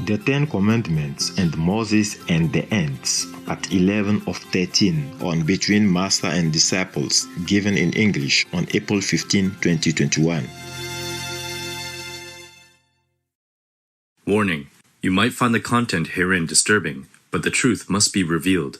The Ten Commandments and Moses and the Ants, Part 11 of 13, on Between Master and Disciples, given in English on April 15, 2021. Warning: you might find the content herein disturbing, but the truth must be revealed.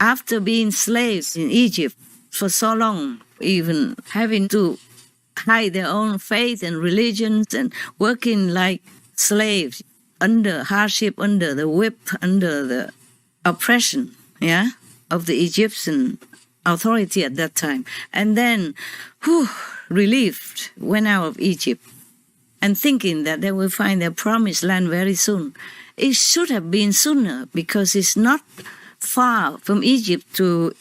After being slaves in Egypt for so long, even having to hide their own faith and religions and working like slaves under hardship, under the whip, under the oppression, of the Egyptian authority at that time. And then, relieved, went out of Egypt and thinking that they will find their promised land very soon. It should have been sooner because it's not far from Egypt to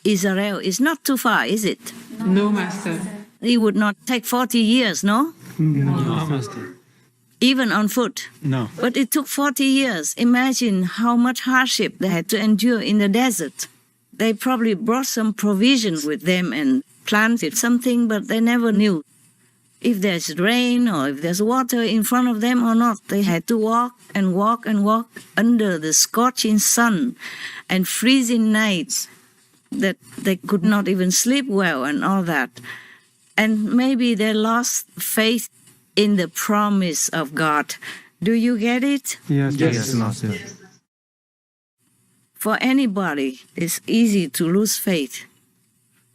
Israel. It's not too far, is it? No, Master. It would not take 40 years, no? No, Master. Even on foot? No. But it took 40 years. Imagine how much hardship they had to endure in the desert. They probably brought some provisions with them and planted something, but they never knew if there's rain or if there's water in front of them or not. They had to walk and walk and walk under the scorching sun and freezing nights that they could not even sleep well and all that. And maybe they lost faith in the promise of God. Do you get it? Yes, Master. For anybody, it's easy to lose faith.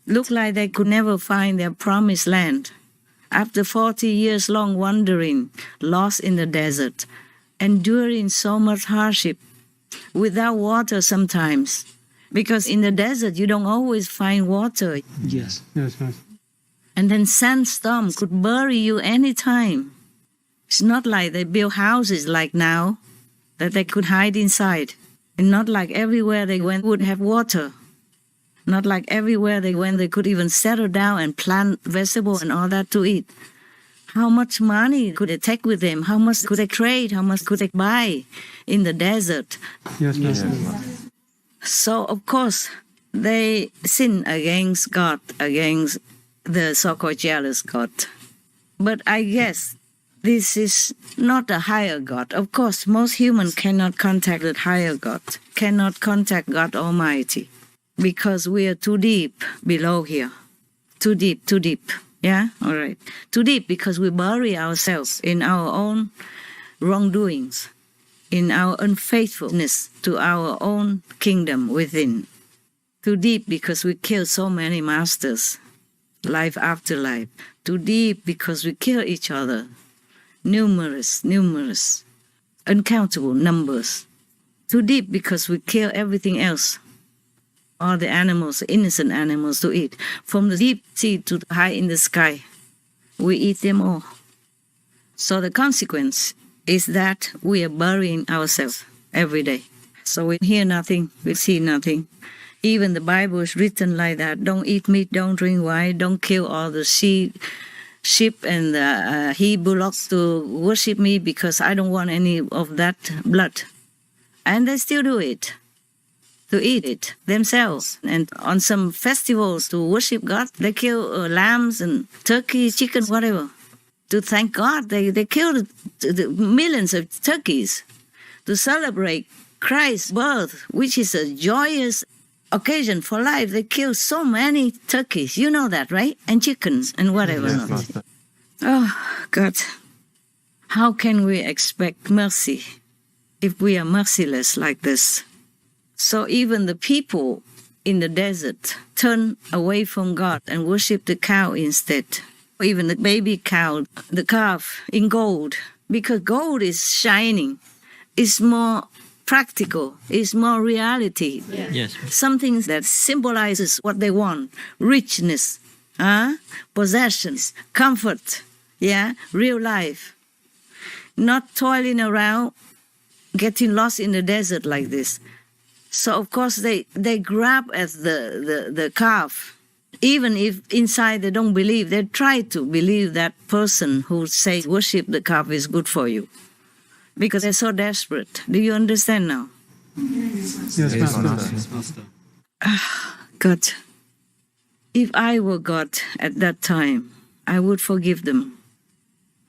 Look like they could never find their promised land. After 40 years long wandering, lost in the desert, enduring so much hardship, without water sometimes. Because in the desert, you don't always find water. Yes, Master. And then sandstorm could bury you anytime. It's not like they build houses like now, that they could hide inside. And not like everywhere they went would have water. Not like everywhere they went they could even settle down and plant vegetables and all that to eat. How much money could they take with them? How much could they trade? How much could they buy in the desert? Yes, Master. So, of course, they sin against God, against the so-called jealous God. But I guess this is not a higher God. Of course, most humans cannot contact the higher God, cannot contact God Almighty, because we are too deep below here. Too deep. Yeah? All right. Too deep because we bury ourselves in our own wrongdoings, in our unfaithfulness to our own kingdom within. Too deep because we kill so many masters, life after life. Too deep because we kill each other. Numerous, uncountable numbers. Too deep because we kill everything else. All the animals, innocent animals to eat. From the deep sea to the high in the sky, we eat them all. So the consequence is that we are burying ourselves every day. So we hear nothing, we see nothing. Even the Bible is written like that. Don't eat meat, don't drink wine, don't kill all the sheep and the he-bullocks to worship me because I don't want any of that blood. And they still do it, to eat it themselves. And on some festivals to worship God, they kill lambs and turkey, chicken, whatever. To thank God, they kill the millions of turkeys to celebrate Christ's birth, which is a joyous occasion for life. They kill so many turkeys. You know that, right? And chickens and whatever. Yes, Oh, God. How can we expect mercy if we are merciless like this? So even the people in the desert turn away from God and worship the cow instead. Even the baby cow, the calf in gold, because gold is shining. It's more practical, it's more reality. Yes. Something that symbolizes what they want, richness, possessions, comfort, real life. Not toiling around, getting lost in the desert like this. So of course they grab at the calf. Even if inside they don't believe, they try to believe that person who says worship the calf is good for you. because they're so desperate. Do you understand now? Yes, Master. God, if I were God at that time, I would forgive them.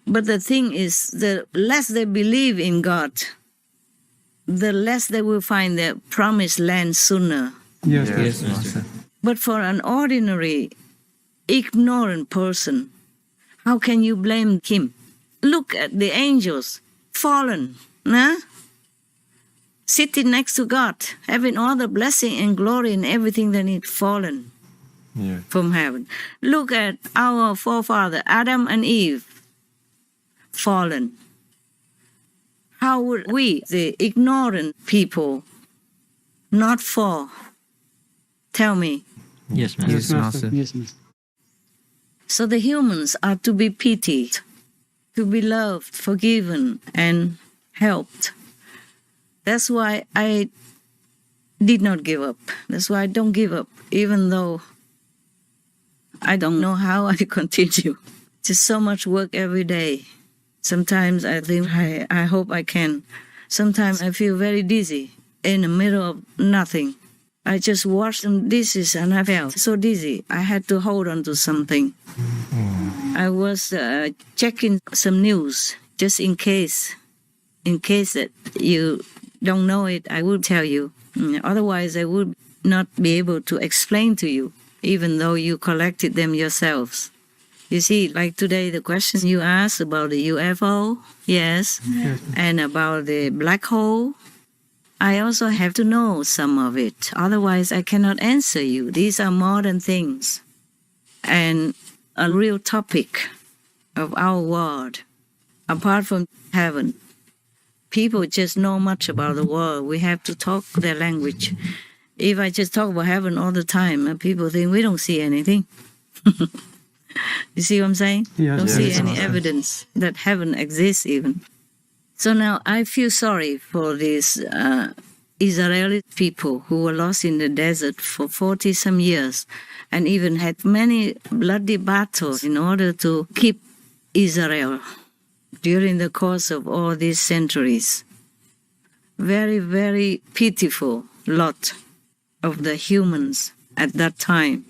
But the thing is, the less they believe in God, the less they will find their promised land sooner. Yes, Master. But for an ordinary, ignorant person, how can you blame him? Look at the angels, fallen, nah? Sitting next to God, having all the blessing and glory and everything that is fallen from heaven. Look at our forefather, Adam and Eve, fallen. How would we, the ignorant people, not fall? Tell me. Yes, Master. Yes, Master. Yes, Master. So the humans are to be pitied, to be loved, forgiven, and helped. That's why I did not give up. That's why I don't give up, even though I don't know how I continue. Just so much work every day. Sometimes I think I hope I can. Sometimes I feel very dizzy in the middle of nothing. I just washed some dishes and I felt so dizzy. I had to hold on to something. I was checking some news just in case that you don't know it, I will tell you. Otherwise, I would not be able to explain to you, even though you collected them yourselves. You see, like today, the question you asked about the UFO, yes, and about the black hole, I also have to know some of it. Otherwise, I cannot answer you. These are modern things and a real topic of our world, apart from heaven. People just know much about the world. We have to talk their language. If I just talk about heaven all the time, people think we don't see anything. You see what I'm saying? Yes, Don't see yes, any Master. evidence that heaven exists even. So now I feel sorry for these Israeli people who were lost in the desert for 40-some years and even had many bloody battles in order to keep Israel during the course of all these centuries. Very, very pitiful lot of the humans at that time.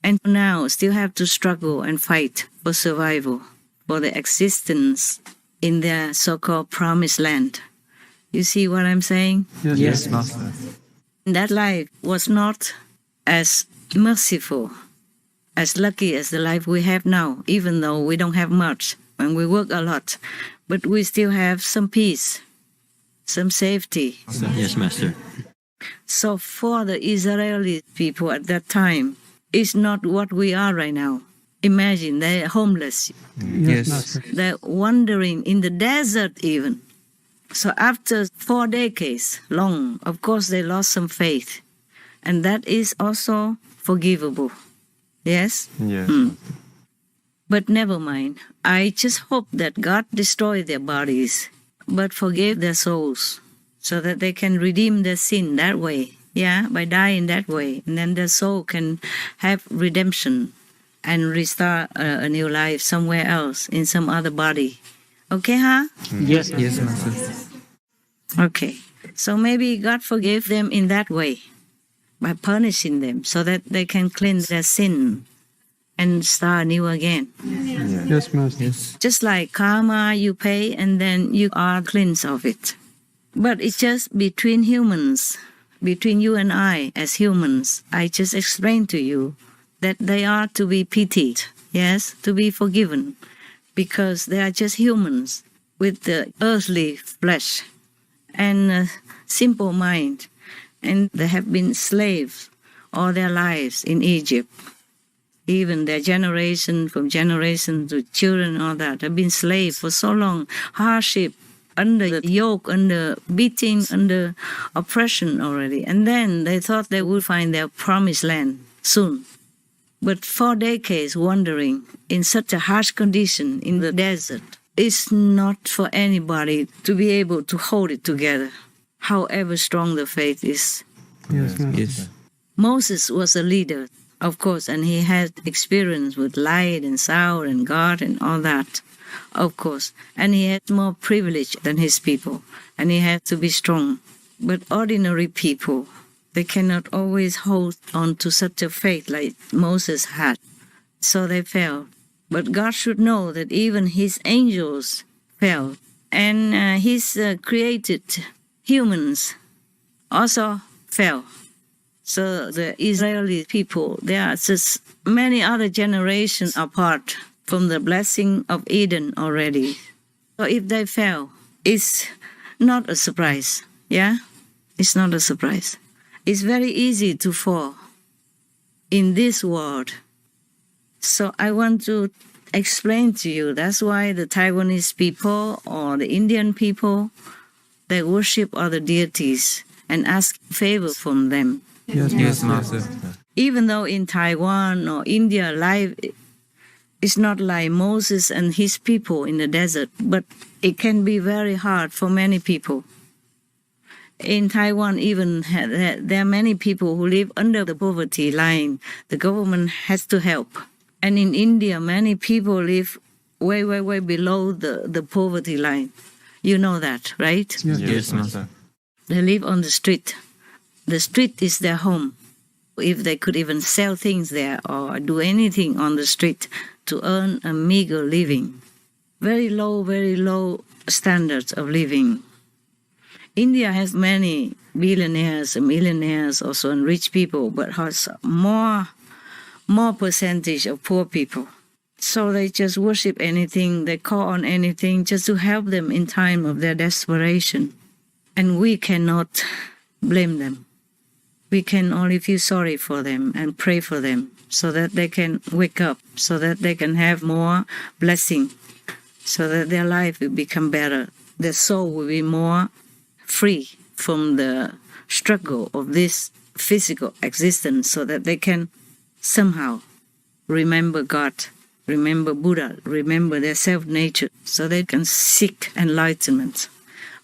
And now still have to struggle and fight for survival, for the existence in their so-called promised land. You see what I'm saying? Yes, Master. That life was not as merciful, as lucky as the life we have now, even though we don't have much and we work a lot, but we still have some peace, some safety. Yes, Master. So for the Israeli people at that time, it's not what we are right now. Imagine they're homeless. Yes, Master. They're wandering in the desert even. So after 4 decades long, of course they lost some faith. And that is also forgivable. Yes? Yes. But never mind. I just hope that God destroy their bodies, but forgive their souls, so that they can redeem their sin that way. Yeah, by dying that way. And then their soul can have redemption and restart a new life somewhere else, in some other body. Okay, huh? Yes, Master. Okay. So maybe God forgave them in that way, by punishing them, so that they can cleanse their sin and start anew again. Yes, Master. Yes. Just like karma, you pay and then you are cleansed of it. But it's just between humans, between you and I as humans. I just explained to you that they are to be pitied, yes, to be forgiven, because they are just humans with the earthly flesh and a simple mind, and they have been slaves all their lives in Egypt. Even their generation, from generation to children, all that, have been slaves for so long, hardship, under the yoke, under beating, under oppression already. And then they thought they would find their promised land soon. But 4 decades wandering in such a harsh condition in the desert is not for anybody to be able to hold it together, however strong the faith is. Yes, Master. Yes. Moses was a leader, of course, and he had experience with light and sound and God and all that. of course. And he has more privilege than his people. And he has to be strong. But ordinary people, they cannot always hold on to such a faith like Moses had. So they fell. But God should know that even his angels fell. And his created humans also fell. So the Israeli people, they are just many other generations apart from the blessing of Eden already. So if they fell, it's not a surprise. Yeah? It's not a surprise. It's very easy to fall in this world. So I want to explain to you, that's why the Taiwanese people or the Indian people, they worship other deities and ask favor from them. Yes, Master. Even though in Taiwan or India, life is not like Moses and his people in the desert, but it can be very hard for many people. In Taiwan, even there are many people who live under the poverty line. The government has to help. And in India, many people live way, way, way below the poverty line. You know that, right? Yes, Master. They live on the street. The street is their home. If they could even sell things there or do anything on the street to earn a meager living. Very low standards of living. India has many billionaires and millionaires also and rich people, but has more percentage of poor people. So they just worship anything, they call on anything just to help them in time of their desperation. And we cannot blame them. We can only feel sorry for them and pray for them so that they can wake up, so that they can have more blessing, so that their life will become better. Their soul will be more free from the struggle of this physical existence, so that they can somehow remember God, remember Buddha, remember their self-nature, so they can seek enlightenment.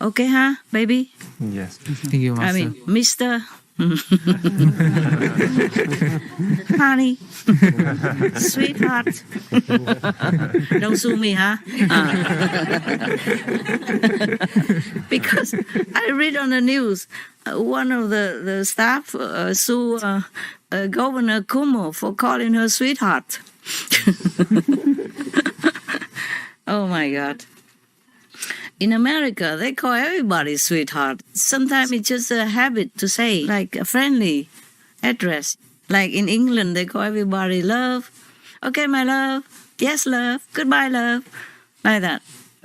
Okay, huh, baby? Yes. Thank you, Master. I mean, Mr. Honey, sweetheart. Don't sue me, huh? Because I read on the news, one of the staff sued Governor Kumo for calling her sweetheart. Oh my God. In America, they call everybody sweetheart. Sometimes it's just a habit to say, like a friendly address. Like in England, they call everybody love. Okay, my love. Yes, love. Goodbye, love. Like that.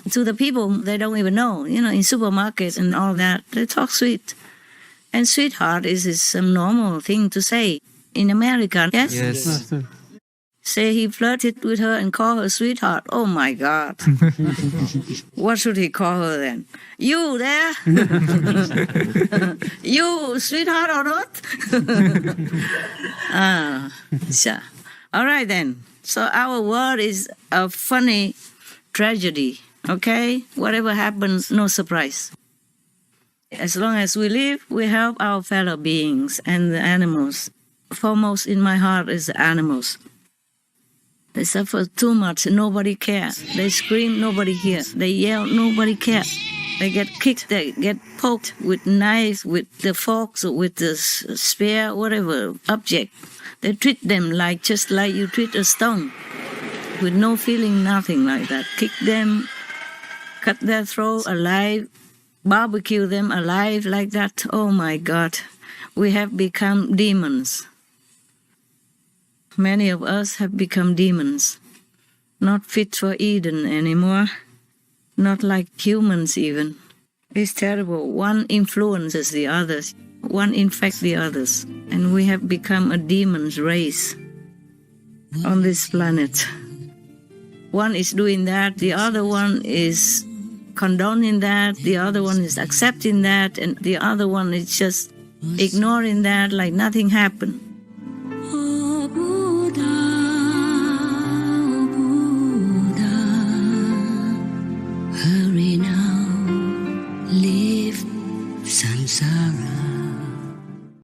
To the people they don't even know, in supermarkets and all that, they talk sweet. And sweetheart is some normal thing to say. In America, yes? Yes. Master. Say he flirted with her and called her sweetheart. Oh my God. What should he call her then? You there? You sweetheart or not? Sure. All right then. So our world is a funny tragedy. Okay? Whatever happens, no surprise. As long as we live, we help our fellow beings and the animals. Foremost in my heart is the animals. They suffer too much, nobody cares. They scream, nobody hears. They yell, nobody cares. They get kicked, they get poked with knives, with the forks, or with the spear, whatever object. They treat them just like you treat a stone, with no feeling, nothing like that. Kick them, cut their throat alive, barbecue them alive like that. Oh my God, we have become demons. Many of us have become demons, not fit for Eden anymore, not like humans even. It's terrible. One influences the others, one infects the others, and we have become a demon's race on this planet. One is doing that, the other one is condoning that, the other one is accepting that, and the other one is just ignoring that like nothing happened.